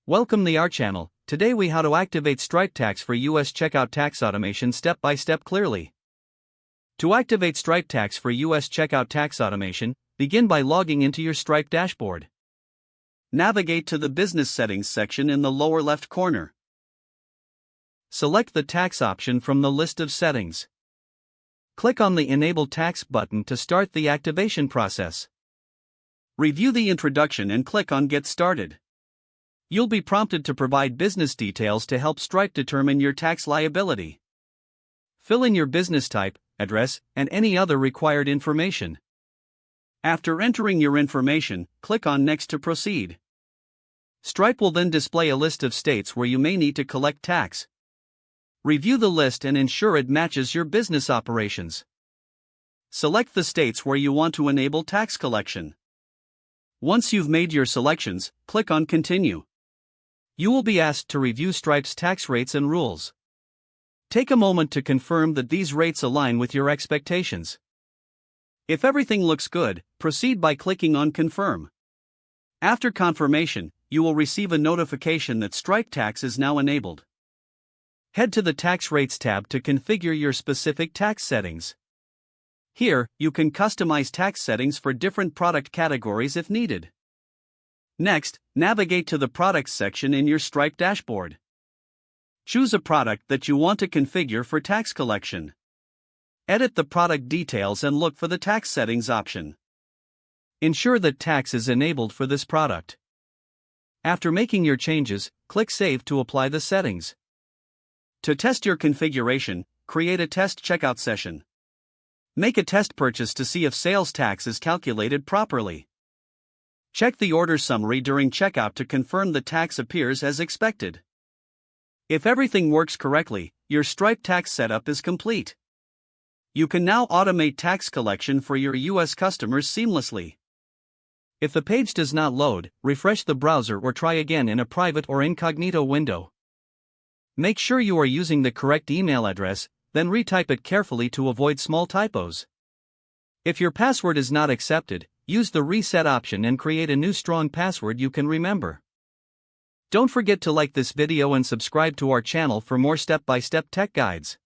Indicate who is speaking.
Speaker 1: Welcome to our channel. Today we how to activate Stripe Tax for US Checkout Tax Automation step by step clearly. To activate Stripe Tax for US Checkout Tax Automation, begin by logging into your Stripe dashboard. Navigate to the Business Settings section in the lower left corner. Select the Tax option from the list of settings. Click on the Enable Tax button to start the activation process. Review the introduction and click on Get Started. You'll be prompted to provide business details to help Stripe determine your tax liability. Fill in your business type, address, and any other required information. After entering your information, click on Next to proceed. Stripe will then display a list of states where you may need to collect tax. Review the list and ensure it matches your business operations. Select the states where you want to enable tax collection. Once you've made your selections, click on Continue. You will be asked to review Stripe's tax rates and rules. Take a moment to confirm that these rates align with your expectations. If everything looks good, proceed by clicking on Confirm. After confirmation, you will receive a notification that Stripe Tax is now enabled. Head to the Tax Rates tab to configure your specific tax settings. Here, you can customize tax settings for different product categories if needed. Next, navigate to the Products section in your Stripe dashboard. Choose a product that you want to configure for tax collection. Edit the product details and look for the Tax Settings option. Ensure that tax is enabled for this product. After making your changes, click Save to apply the settings. To test your configuration, create a test checkout session. Make a test purchase to see if sales tax is calculated properly. Check the order summary during checkout to confirm the tax appears as expected. If everything works correctly, your Stripe Tax setup is complete. You can now automate tax collection for your US customers seamlessly. If the page does not load, refresh the browser or try again in a private or incognito window. Make sure you are using the correct email address, then retype it carefully to avoid small typos. If your password is not accepted, use the Reset option and create a new strong password you can remember. Don't forget to like this video and subscribe to our channel for more step-by-step tech guides.